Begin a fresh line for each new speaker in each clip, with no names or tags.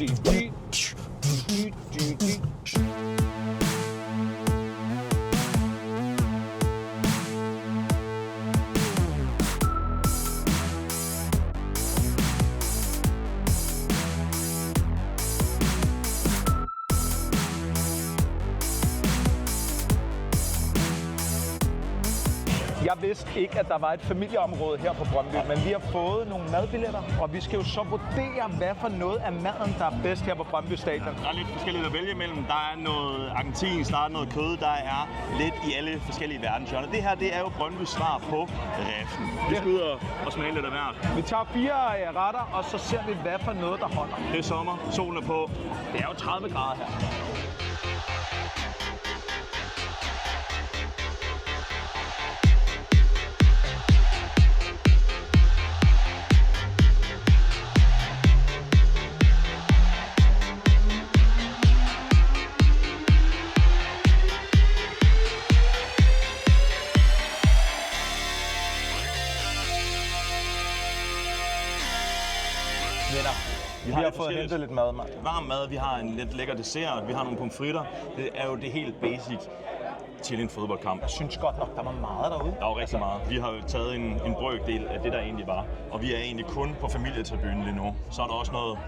Jeg vidste ikke, at der var et familieområde her på Brøndby, men vi har fået nogle madbilletter, og vi skal jo så vurdere, hvad for noget af maden, der er bedst her på Brøndby Stadion.
Der er lidt forskelligt at vælge imellem. Der er noget argentinsk, der er noget kød, der er lidt i alle forskellige verdenshjørner. Det her, det er jo Brøndbys svar på Refsen. Vi skal ud og smage lidt af hvert.
Vi tager 4 retter, og så ser vi, hvad for noget, der holder.
Det er sommer, solen er på.
Det er jo 30 grader her. Vi har fået hentet lidt mad,
varm mad, vi har en lidt lækker dessert, vi har nogle pomfritter. Det er jo det helt basic til en fodboldkamp.
Jeg synes godt nok, der var meget derude.
Der var rigtig meget. Vi har jo taget en brøkdel af det, der egentlig var. Og vi er egentlig kun på familietribunen lige nu. Så er der også noget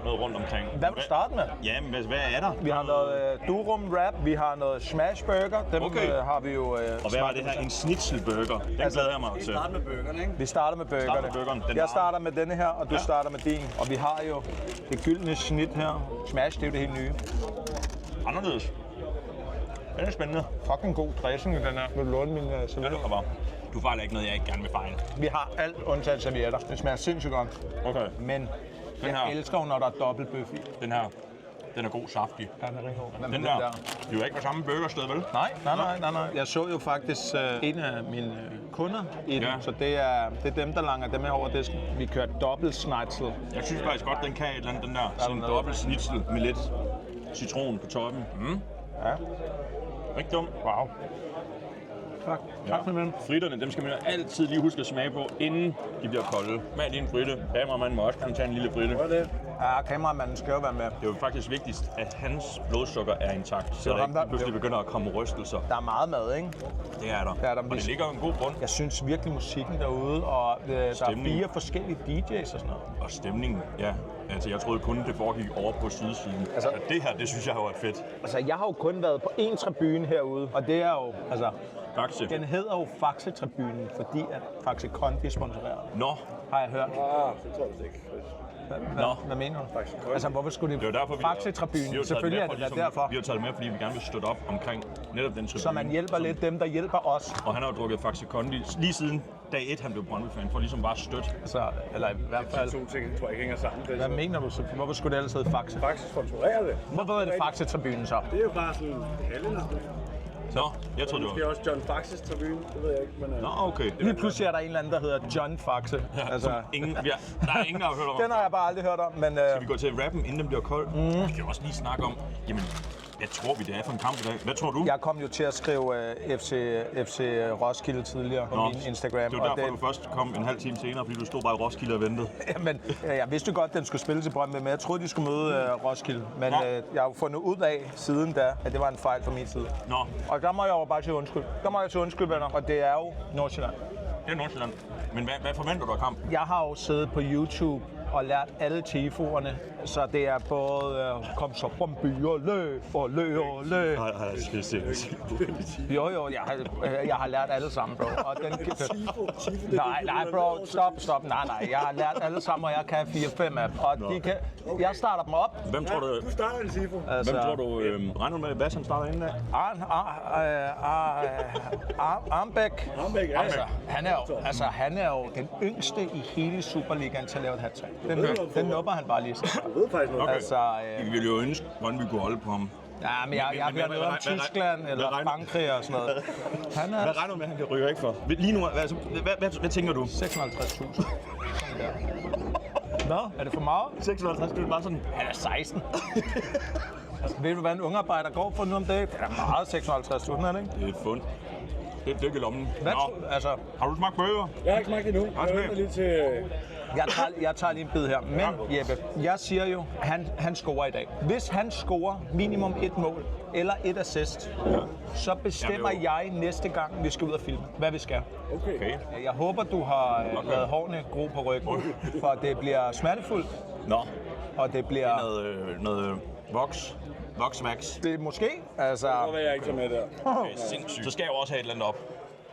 rundt omkring.
Hvad vil du starte med?
Ja, men hvad er der?
Vi har noget durum wrap, vi har noget smash burger. Dem har vi jo
og hvad var det her? En schnitzelburger. Den glæder jeg mig til.
Vi starter med burgerne, ikke?
Vi starter med burgerne. Jeg starter med denne her, og du starter med din. Og vi har jo det gyldne snit her. Smash, det er jo det helt nye.
Anderledes. Den er spændende.
Fucking god dressing i den her. Vil du låne min servietter?
Ja, du fejler ikke noget, jeg ikke gerne vil fejle.
Vi har alt undtaget servietter. Det smager sindssygt godt.
Okay.
Men jeg elsker jo, når der er dobbeltbøf i.
Den er god saftig.
Ja, den er rigtig god.
Den der, det er jo ikke på samme burgersted, vel?
Nej. Jeg så jo faktisk en af mine kunder i den, så det er dem, der langer dem her over disken. Vi kører dobbelt schnitzel.
Jeg synes faktisk godt, den kan et eller andet, den der. Sådan en dobbelt schnitzel med lidt citron på toppen.
Ja.
Ikke dum.
Wow. Tak for det.
Fritterne, dem skal man altid lige huske at smage på, inden de bliver kolde. Smag lige en fritte. Kameramanden må også gerne tage en lille fritte.
Ja, kameramanden skal jo være med.
Det er jo faktisk vigtigst, at hans blodsukker er intakt, så der ikke pludselig begynder at komme rystelser.
Der er meget mad, ikke?
Det er der. Og det ligger jo en god grund.
Jeg synes virkelig musikken derude, og der er 4 forskellige DJ's og sådan noget.
Og stemningen, ja. Altså, jeg troede kun, det foregik over på sydsiden. Altså, det her, det synes jeg jo er fedt.
Altså, jeg har jo kun været på én tribune herude, og det er jo, altså...
Faxe.
Den hedder jo Faxe-tribunen, fordi at Faxe Kondi sponsorerer.
Nå.
Har jeg hørt.
Det tror jeg ikke.
Hvad mener du? Altså, hvorfor skulle det være Faxe-tribunen? Selvfølgelig er det derfor.
Vi har taget med, fordi vi gerne vil støtte op omkring netop den tribune.
Så man hjælper lidt dem, der hjælper os.
Og han har jo drukket Faxe Kondi lige siden dag 1, han blev Brøndby-fan, for ligesom bare støtte.
Altså, eller i hvert fald...
De to ting, tror jeg ikke hænger sammen.
Hvad mener du så? Hvorfor skulle det ellers hedde Faxe?
Faxe sponsorerer det.
Hvorfor er det Faxe-tribunen så?
Det er jo bare sådan kaldenavn.
Nå, jeg troede det var...
Måske også John Faxes tribune, det ved jeg ikke, men...
Nå, okay.
Lige pludselig er der en eller anden, der hedder John Faxe.
Ja, altså, der er ingen, der har hørt om.
Den har jeg bare aldrig hørt om, men...
Skal vi gå til rappen, inden den bliver kold? Vi kan også lige snakke om, jamen, hvad tror vi, det er for en kamp i dag? Hvad tror du?
Jeg kom jo til at skrive FC Roskilde tidligere på min Instagram.
Det var derfor, du først kom en halv time senere, fordi du stod bare i Roskilde og ventede.
Jamen, jeg vidste jo godt, at den skulle spille til Brøndby, men jeg troede, de skulle møde Roskilde. Men jeg har jo fundet ud af siden da, at det var en fejl fra min side.
Nå.
Og der må jeg jo bare til undskyld. Der må jeg til undskyld, venner, og det er jo Nordsjælland.
Det er Nordsjælland. Men hvad forventer du af kampen?
Jeg har jo siddet på YouTube og lært alle tifoerne, så det er både kom så Brøndby og løb og løb og løb. Jo, jeg har lært alle sammen, bro. Og den nej, bro, stop. Nej, jeg har lært alle sammen, og jeg kan 4-5 af dem. Og de kan, jeg starter dem op.
Hvem tror du?
Du starter en tifo.
Altså, hvem tror du? Regner du med, hvad han starter inden af?
Armbæk.
Armbæk, ja.
Han er jo den yngste i hele Superligaen til at lave et hat-trick. Den nupper han bare lige så.
Du ved faktisk noget.
Okay.
Altså,
vi ville jo ønske, hvordan vi kunne holde på ham.
Ja, men jeg hører noget om Tyskland eller Frankrig og sådan noget.
Hvad regner du med, han kan ryge ikke for? Lige nu, hvad tænker du?
56.000. Nå, er det for meget?
56.000, bare sådan.
Han er 16. Altså, ved du, hvad en ungarbejder går for nu om dagen? Det er meget 56.000, er det ikke?
Det er et fund. Det er et dyk i lommen.
Hvad
Nå.
altså,
Har du smagt burger?
Jeg har ikke smagt det endnu. Jeg venter lige til...
jeg tager lige en bid her. Men Jeppe, jeg siger jo, han scorer i dag. Hvis han scorer minimum 1 mål eller 1 assist, så bestemmer jeg næste gang, vi skal ud og filme, hvad vi skal.
Okay.
Jeg håber, du har lavet hårene gro på ryggen, for det bliver smertefuldt,
Nå.
og det bliver...
Noget voksmax.
Det er måske, altså...
Så vil jeg ikke tage med der.
Okay, sindssygt. Så skal jeg jo også have et eller andet op.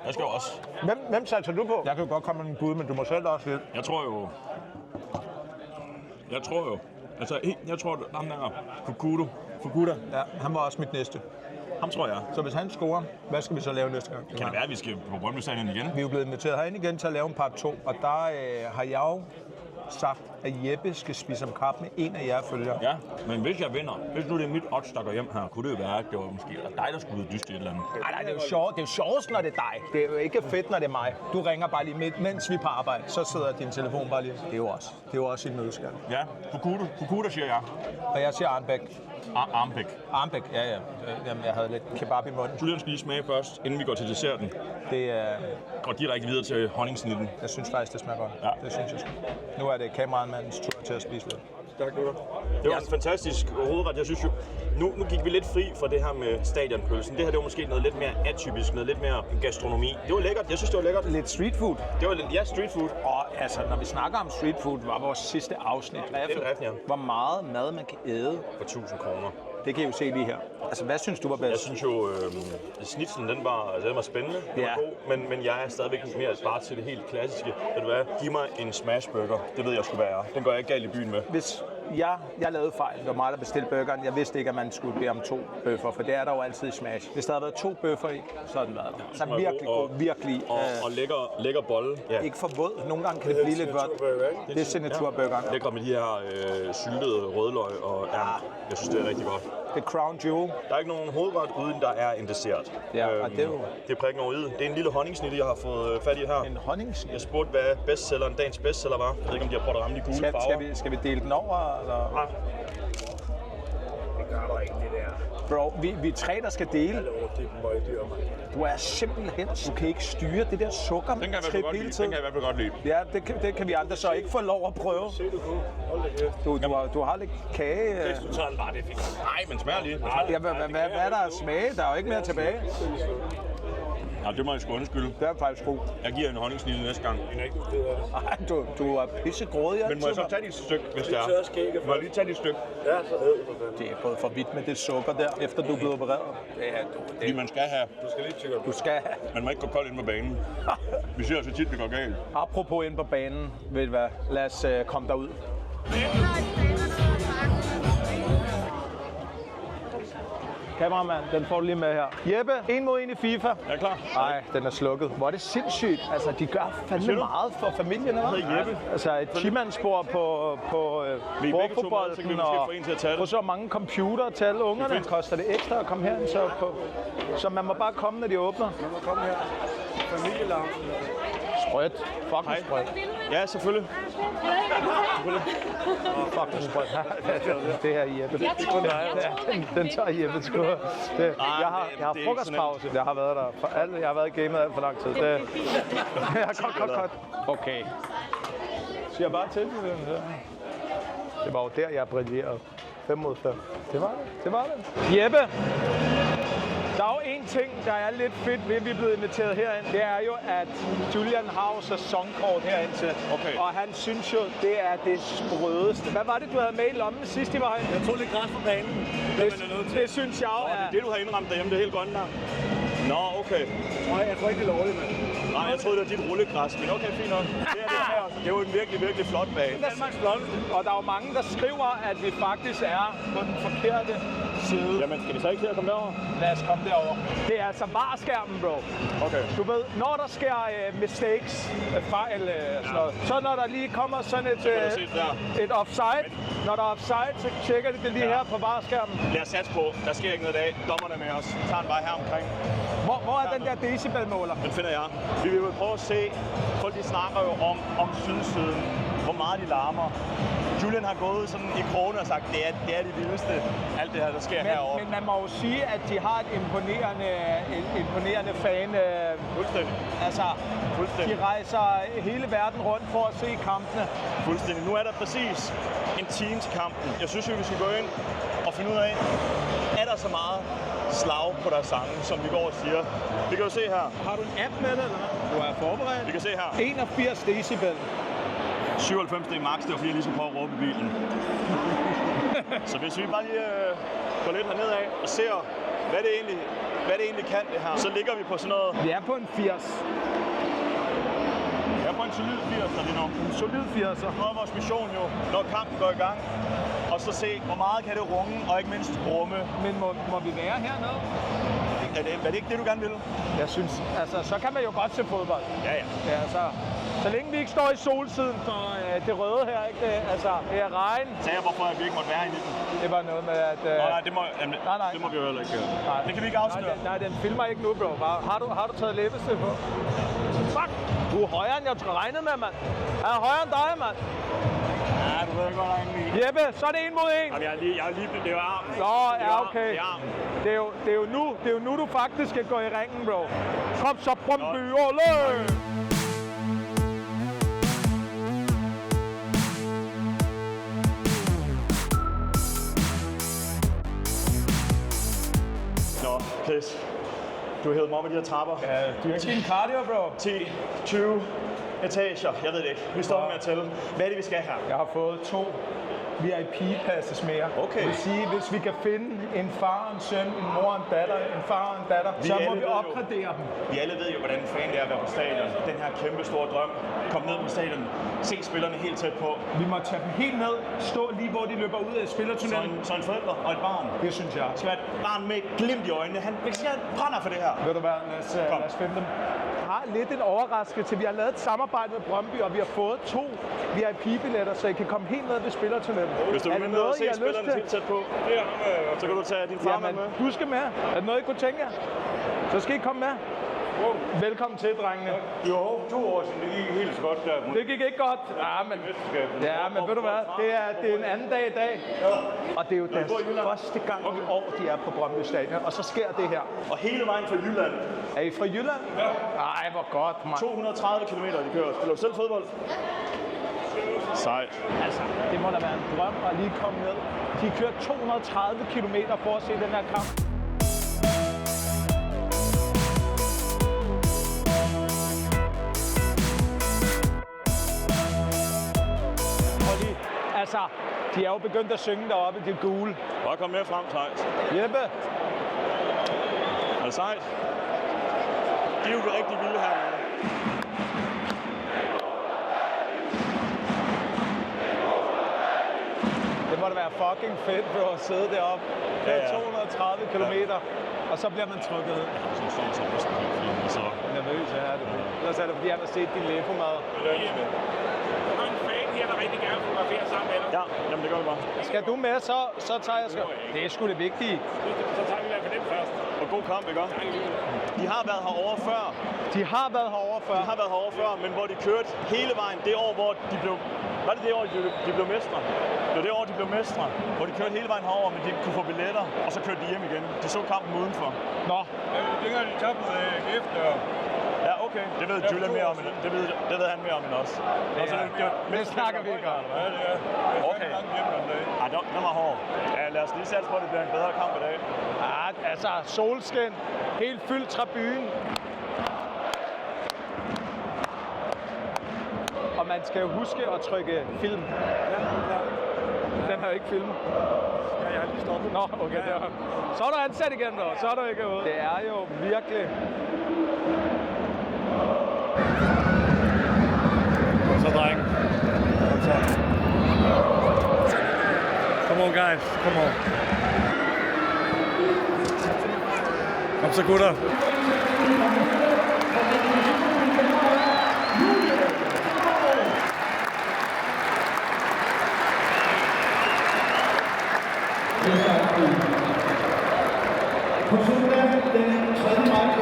Jeg skal jo også.
Hvem satser du på? Jeg kan jo godt komme med en bud, men du må selv også lidt.
Jeg tror jo... Altså, jeg tror, ham der Fukuda.
Ja, han var også mit næste.
Ham tror jeg.
Så hvis han scorer, hvad skal vi så lave næste gang?
Kan det være, at vi skal på Brøndby Stadion igen?
Vi er jo blevet inviteret herind igen til at lave en part 2, og der har jeg jo sagt, at Jeppe skal spise om kap med en af jer følgere.
Ja, men hvis jeg vinder, hvis nu det er mit odds, der går hjem her, kunne det jo være, at det var måske dig, der skulle ud og dyste et eller andet.
Nej, det er jo sjovt. Det er jo sjovest, når det er dig. Det er jo ikke fedt, når det er mig. Du ringer bare lige midt, mens vi er på arbejde. Så sidder din telefon bare lige. Det er jo også en nødskal.
Ja, Fukuda siger jeg.
Og jeg siger Arnbæk.
Armbæk.
Ja. Jamen, jeg havde lidt kebab i munden.
Julian skal lige smage først, inden vi går til desserten.
Det er...
Går direkte videre til honningsnitten.
Jeg synes faktisk, det smager godt.
Ja.
Det synes jeg sgu. Nu er det kameramandens tur til at spise lidt.
Tak, gutter.
Det var en fantastisk hovedret. Jeg synes jo, nu gik vi lidt fri fra det her med stadionpølsen. Det her, det var måske noget lidt mere atypisk, noget lidt mere gastronomi. Det var lækkert. Jeg synes, det var lækkert.
Lidt street food.
Det var lidt, ja, street food.
Og altså, når vi snakker om street food, var vores sidste afsnit.
Det er rigtigt, ja.
Hvor meget mad man kan æde.
For 1000 kroner.
Det kan I jo se lige her. Altså, hvad synes du var bedst?
Jeg synes jo, snitselen, den var spændende. Den var god, men jeg er stadigvæk mere bare til det helt klassiske. Ved du hvad? Giv mig en smashburger. Det ved jeg sgu, hvad jeg er. Den går jeg ikke galt i byen med.
Hvis jeg lavede fejl, det var mig, der bestilte burgeren. Jeg vidste ikke, at man skulle bede om 2 bøffer, for det er der jo altid i Smash. Hvis der havde været 2 bøffer i, så havde den været der. Så virkelig god, virkelig.
Og lækker bolle. Ja.
Ikke for våd. Nogle gange kan det blive lidt vådt. Det er signaturburgeren.
Lækker med de her syltede rødløg, og jeg synes, det er rigtig godt.
Det er Crown Jewel.
Der er ikke nogen hovedret, uden der er en dessert.
Ja, og det er jo...
Det er prikken over i. Det er en lille honningsnit, jeg har fået fat i her.
En honningsnit?
Jeg spurgte, hvad dagens bestseller var. Jeg ved ikke, om de har prøvet at ramme de gule farver.
Skal vi dele den over, eller?
Nej.
Det gør der ikke, det der.
Bro, vi er 3, der skal dele.
Det er møgdyr, mand.
Du er simpelthen... Du kan ikke styre det der sukker.
Den kan jeg i hvert fald godt lide.
Ja, det kan vi andre så ikke få lov at prøve.
Se, du kunne. Hold da kæft.
Du har lidt kage.
Du tager den bare, det er fint.
Nej, men smager lige.
Ja, hvad er der at smage? Der er jo ikke mere tilbage.
Ja, det må jeg sgu undskylde.
Det er faktisk god.
Jeg giver en honningsnit næste gang.
Jeg er ikke ked af det.
Ej, du er pissegrådig altid.
Men må jeg så tage dit stykke, hvis det er? Må jeg lige tage dit stykke?
Ja, så hed det.
Det er gået for vidt med det sukker der, efter du er blevet opereret.
Fordi man skal have.
Du skal lige tjekke op.
Du skal have.
Man må ikke gå kold ind på banen. Vi ser så tit, det går galt.
Apropos ind på banen, ved du hvad? Lad os komme derud. Kameramand, den får du lige med her. Jeppe, 1 mod 1 i FIFA.
Er jeg klar?
Nej, den er slukket. Hvor er det sindssygt. Altså, de gør fandme meget for familien, eller hvad?
Jeg hedder Jeppe.
Altså, et 10-mandsbord på
Vi er begge to med, så kan vi
bordfodbolden,
måske få en til at tage det.
og så mange computer til alle ungerne. Koster det ekstra at komme herind, så man må bare komme, når de åbner.
Man må komme her. Familielounge.
Sprødt. Fucking sprødt.
Ja, selvfølgelig.
Fucking sprødt. Det her er Jeppe. Den tager Jeppe sgu. Jeg har
det er
frokostpause. Jeg har været der for alt. Jeg har været i gamet alt for lang tid. Godt. Okay. Siger bare til. Det var jo der, jeg brillerede. 5 mod 5. Det var det. Jeppe! Der er jo en ting, der er lidt fedt ved, at vi er blevet inviteret herind. Det er jo, at Julian har jo sæsonkort herind til.
Okay.
Og han synes jo, det er det sprødeste. Hvad var det, du havde med i lommen sidst, I var herinde?
Jeg tog lidt græs på banen.
Det synes jeg jo
Det er det, du har indrammet derhjemme, det er helt grønne der. Nå, okay.
Jeg tror ikke, det er lovligt, mand.
Nej, jeg troede, det var dit rullegræs, men okay, fint nok. Det er det her. Det er jo en virkelig, virkelig flot bane.
Danmarks flotteste.
Og der er jo mange, der skriver, at vi faktisk er på den forkerte side.
Jamen, skal vi så ikke til at komme derover?
Lad os komme derover. Det er altså VAR-skærmen, bro.
Okay.
Du ved, når der sker mistakes, fejl, sådan noget, så når der lige kommer sådan et offside, når der er offside, så tjekker de det lige her på VAR-skærmen.
Lad os satse på. Der sker ikke noget i dag. Dommerne er med os. Tager den bare her omkring.
Hvor er den der decibelmåler?
Den finder jeg. Vi vil prøve at se. Folk de snakker jo om sydsiden. Hvor hvor meget de larmer. Julian har gået sådan i krone og sagt, det er det vildeste, alt det her, der sker herovre.
Men man må jo sige, at de har et imponerende fan.
Fuldstændig.
Altså,
Fuldstændig.
de rejser hele verden rundt for at se kampene.
Fuldstændig. Nu er der præcis en time til kampen. Jeg synes jo, vi skal gå ind og finde ud af, er der så meget slag på deres sange, som vi går og siger. Vi kan jo se her.
Har du en app med det, eller hvad? Du er forberedt.
Vi kan se her.
81 decibel.
97 det er max, det var fordi jeg lige skulle prøve at råbe i bilen. Så hvis vi bare lige går lidt herned af og ser, hvad det egentlig kan det her, så ligger vi på sådan noget.
Vi er på en 80.
Jeg er på en solid 80'er lige nu.
En solid 80'er.
Nu er vores mission jo, når kampen går i gang, og så se, hvor meget kan det runge, og ikke mindst rumme.
Men må vi være hernede?
Er det ikke det, du gerne vil?
Jeg synes, altså, så kan man jo godt se fodbold.
Ja.
Ja, altså, så længe vi ikke står i solsiden for det røde her, ikke? Det er regn.
Sagde jeg, hvorfor vi ikke måtte være i midten?
Det var noget med, at...
Nej,
nej.
Det må vi jo heller ikke gøre.
Nej.
Det kan vi ikke afsløre.
Nej, den filmer ikke nu, bro. Har du taget læbestift på? Fuck! Du er højere, end jeg regnede med, mand. Jeg er højere end dig, mand.
Ja, du ved godt, der er ingen i.
Jeppe, så er det 1 mod 1.
Jamen, jeg er lige blevet... Det er jo armen.
Nå, ja, okay.
Det er armen.
Det er jo nu, du faktisk skal gå i ringen, bro. Kom så, Brøndby, ole!
Nå, Chris. Du hævede mig op med de her trapper.
Ja, du er ikke din cardio, bro.
10, 20 etager. Jeg ved det ikke. Vi står med at tælle. Hvad er det, vi skal her?
Jeg har fået 2 VIP-passes mere.
Okay.
Det vil sige, hvis vi kan finde en far og en søn, en mor og en datter, en far og en datter, så må vi opgradere dem.
Vi alle ved jo, hvordan fan det er at være på stadion. Den her kæmpe store drøm. Kom ned på stadion. Se spillerne helt tæt på.
Vi må tage dem helt ned, stå lige hvor de løber ud af spillertunnelen.
Så en forælder og et barn.
Det synes jeg.
Det skal være et barn med et glimt i øjnene. Han brænder for det her.
Ved du hvad, lad os finde dem. Jeg har lidt en overraskelse. Vi har lavet et samarbejde med Brøndby, og vi har fået 2 VIP-billetter, så I kan komme helt ned ved spillertunnelen.
Hvis du vil med at se spillerne helt tæt på, så kan du tage din farmand med.
Du skal med. Er det noget, I kunne tænke jer? Så skal I komme med. Velkommen til, drengene.
Jo, 2 år siden, det gik helt så godt der.
Det gik ikke godt. Men ved du hvad? Det er en anden dag i dag. Og det er jo deres første gang i år, de er på Brøndby Stadion. Og så sker det her.
Og hele vejen fra Jylland.
Er I fra Jylland?
Ja.
Ej, hvor godt, mand.
230 km de kører. Spiller du selv fodbold? Sejt.
Altså, det må da være en drøm at lige komme ned. De kører 230 km for at se den her kamp. Altså, de er jo begyndt at synge deroppe, det gule.
Bare kom mere frem, Thijs.
Jeppe.
Er det sejt? De er jo rigtig vilde her.
Det må da være fucking fedt for at sidde deroppe. Det er 230 kilometer, og så bliver man trykket ned.
Så
Nervøs er det. Ellers er det, fordi han har set din læbemad.
Der rigtig gerne fotografere sammen med dig.
Ja, jamen det gør vi bare.
Skal du med, så tager jeg... Det er sgu det vigtige.
Så tager vi i hvert fald den først.
Og god kamp, ikke? De har været herovre før.
De har været herovre før.
Men hvor de kørte hele vejen det år, hvor de blev... Var det det år, de blev mestre? Det var det år, de blev mestre. Hvor de kørte hele vejen herover, men de ikke kunne få billetter. Og så kørte de hjem igen. De så kampen udenfor.
Nå.
Dengang de tabte efter...
Ja, okay. Det ved Julian mere om, det ved han mere om end os.
Det snakker vi ikke om.
Ja, det er.
Okay. Ej, den var hård. Ja, lad os lige satse på, at det bliver en bedre kamp i dag.
Ja, altså solskin. Helt fyldt tribune. Og man skal jo huske at trykke film. Den har jo ikke film.
Ja, jeg har lige stoppet.
Nå, okay. Ja. Så er du ansat igen, dog. Så er du ikke ude. Det er jo virkelig...
Kom så, dreng. Kom så. Come on, guys. Come on. Kom så, gutter.
På søndag den 3. maj kl.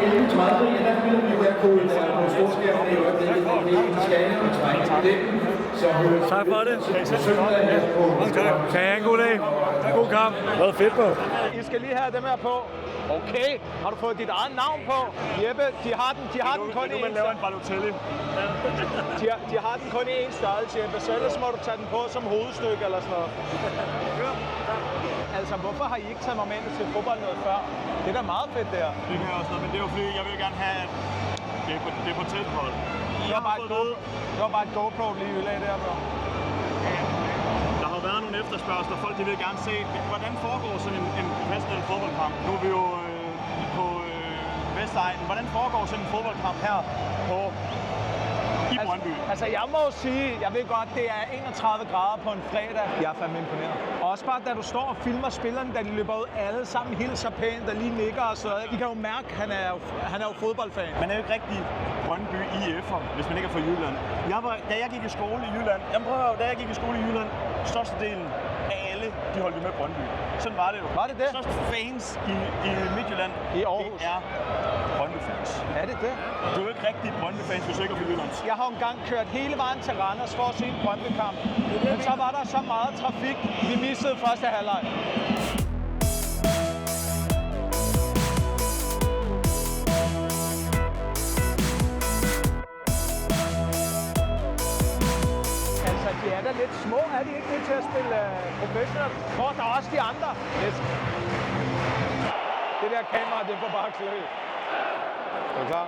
11.30, der spiller vi hver kode, der er på storskærmen i øjeblikket. Det er i Skane og trænger til det.
Tak for det.
Søndag.
Kan I have en god dag? God kamp. Det var fedt på.
I skal lige have dem her på. Okay, har du fået dit eget navn på? Jeppe, de har den kun i
man laver en Balotelli.
de har den kun i én størrelse, Jeppe, så ellers må du tage den på som hovedstykke eller sådan noget. Altså, hvorfor har I ikke taget momentet til fodbold noget før? Det er da meget fedt der.
Det kan jeg også noget, men det er jo fordi, jeg vil gerne have, at det er på tæt hold.
Det var bare et GoPro lige i lag der, bro.
Der har været nogle efterspørgsler, folk de vil gerne se, hvordan foregår sådan en professionel fodboldkamp. Nu er vi jo på Vestegnen. Hvordan foregår sådan en fodboldkamp her i Brøndby?
Altså, jeg må sige, jeg ved godt, det er 31 grader på en fredag. Jeg er fandme imponeret. Og også bare, da du står og filmer spillerne, da de løber ud alle sammen, hilser pænt og lige nikker og så. I kan jo mærke, han er jo fodboldfan.
Man er jo ikke rigtig Brøndby IF'er, hvis man ikke er fra Jylland. Da jeg gik i skole i Jylland, da jeg gik i skole i Jylland, størstedelen af alle, de holdt jo med Brøndby. Sådan var det jo.
Var det det?
Største fans i Midtjylland,
I Aarhus.
det er Brøndby-fans.
Er det det?
Du er jo ikke rigtig Brøndby-fans, hvis du ikke er fra Jylland.
Jeg har engang kørt hele vejen til Randers for at se en Brøndby-kamp. Men så var der så meget trafik, vi missede første halvleg. Altså, de er da lidt små. Er de ikke nødt til at spille professionelt? Hvor der er også de andre. Yes. Det der kamera, det får bare klø. Er du klar?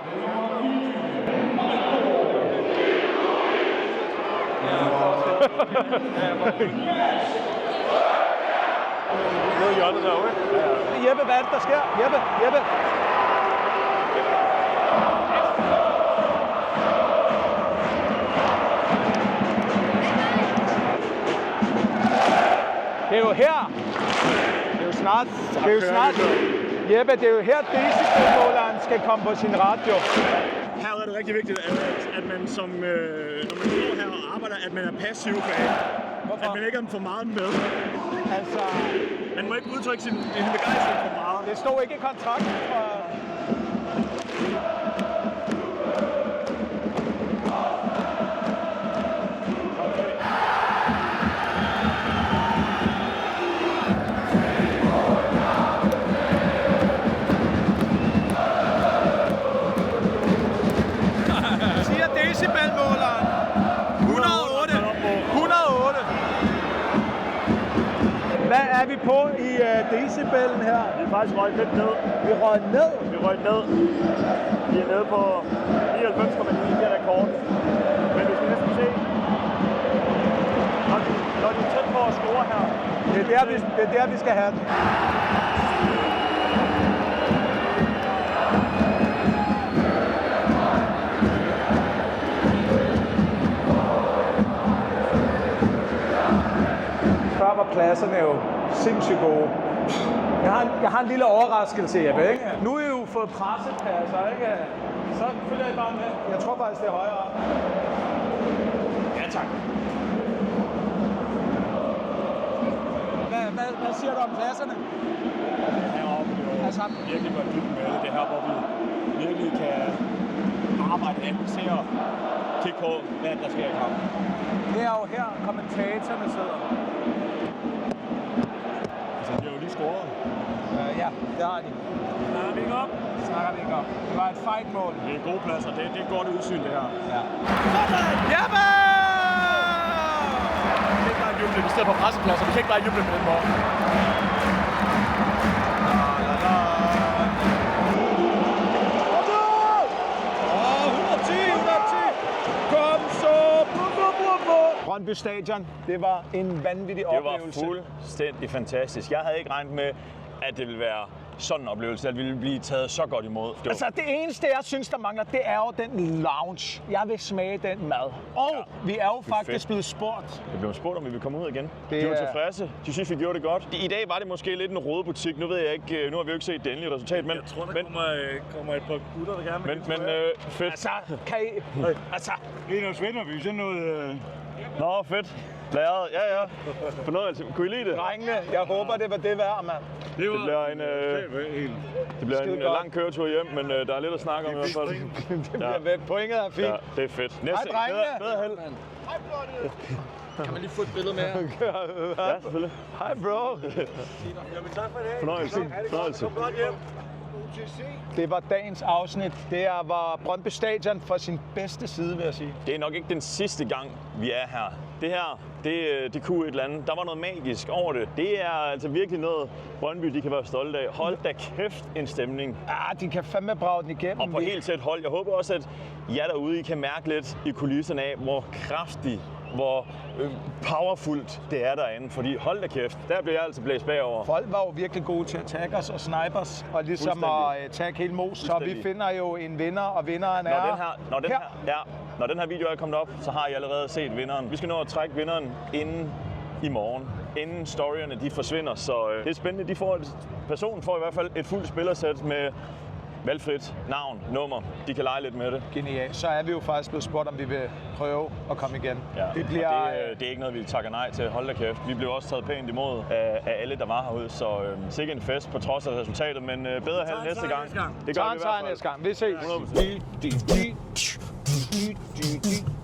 Nu er hjørnet derovre, ikke?
Jeppe, hvad er det, der sker? Jeppe! Det er jo her. Det er jo snart. Jeppe, det er jo her, decibelmåleren skal komme på sin radio.
Her er det rigtig vigtigt, at man som, når man står her og arbejder, at man er passiv fan.
Hvorfor?
At man ikke er for meget med.
Altså,
Man må ikke udtrykke sin begejstring for meget.
det stod ikke i kontrakten for... Siger decibelmåleren. 108. 108. Hvad er vi på i decibelen her?
Vi er faktisk røget lidt ned.
Vi røg ned.
Vi er røget ned. Vi er nede på 99,9 der rekord. Men du skal næsten se, når de er tæt på at score her.
Det er der, vi skal have den. Før var pladserne jo sindssygt gode. Jeg har en lille overraskelse, Jeppe, ikke? Nu er I jo fået pressepladser, ikke? Så følger I bare med. Jeg tror faktisk, det er højere op. Ja, tak. Hvad siger du om pladserne?
Heroppe er
Altså,
jo virkelig godt dybden med det. Det er her, hvor vi virkelig kan arbejde hen og se og kigge på, hvad der sker i kampen.
det er jo her, kommentatorerne sidder.
Altså, de har jo lige scoret.
Ja, det har de.
Snakker vi ikke op?
Snakker vi ikke om. Det var et fight-mål.
Det er gode pladser. Det er et godt udsyn, det her.
Ja. Jeppe!
Vi kan ikke bare juble. Vi sidder på pressepladser. Vi kan ikke bare juble på den måde.
Brøndby Stadion, det var en vanvittig oplevelse.
Det var fuldstændig fantastisk. Jeg havde ikke regnet med, at det ville være sådan en oplevelse, at vi ville blive taget så godt imod.
Altså det eneste, jeg synes, der mangler, det er jo den lounge. Jeg vil smage den mad. Og ja, vi er jo faktisk blevet spurgt.
Vi blev spurgt, om vi vil komme ud igen. De var tilfredse. De synes, vi gjorde det godt. I dag var det måske lidt en rodebutik. Nu ved jeg ikke, nu har vi jo ikke set det endelige resultat. Men,
Jeg tror, der kommer et par gutter, der gerne vil.
men fedt.
Altså, kan I... Altså,
Det er noget svinderby, sådan noget...
Nå, fedt. Læret. Ja. Fornøjelse. Kunne I lide det?
drengene, jeg håber, det var det værd, mand.
Det bliver en lang køretur hjem, men der er lidt at snakke om i hvert fald.
Det bliver væk. Pointet er fint.
Ja, det er fedt. Næste,
drengene.
bedre held.
Kan man lige få et billede med her?
Ja, selvfølgelig.
Hej, bro.
Fornøjelse.
Det var dagens afsnit. Det var Brøndby Stadion fra sin bedste side, vil jeg sige.
Det er nok ikke den sidste gang, vi er her. Det her, det kunne et eller andet. Der var noget magisk over det. Det er altså virkelig noget, Brøndby de kan være stolte af. Hold da kæft en stemning.
Ah, de kan fandme brage den igennem.
Og på helt tæt hold. Jeg håber også, at jer derude I kan mærke lidt i kulisserne af, hvor kraftig, hvor powerfult det er derinde. Fordi hold da kæft, der bliver jeg altså blæst bagover.
Folk var jo virkelig gode til at tagge os og snipe os, og ligesom at tagge hele mos. Så vi finder jo en vinder, og vinderen er...
Når den her video er kommet op, så har I allerede set vinderen. Vi skal nå at trække vinderen inden i morgen. Inden storyerne de forsvinder, så det er spændende. Personen får i hvert fald et fuldt spillersæt med valgfrit navn, nummer. De kan lege lidt med det.
Genialt. Så er vi jo faktisk blevet spurgt, om vi vil prøve at komme igen.
Ja.
Det bliver...
det er ikke noget, vi takker nej til. Hold da kæft. Vi blev også taget pænt imod af alle, der var herude. Så sikke en fest på trods af resultatet, men bedre held næste gang. Det gør vi i hvert fald.
næste gang. Vi ses.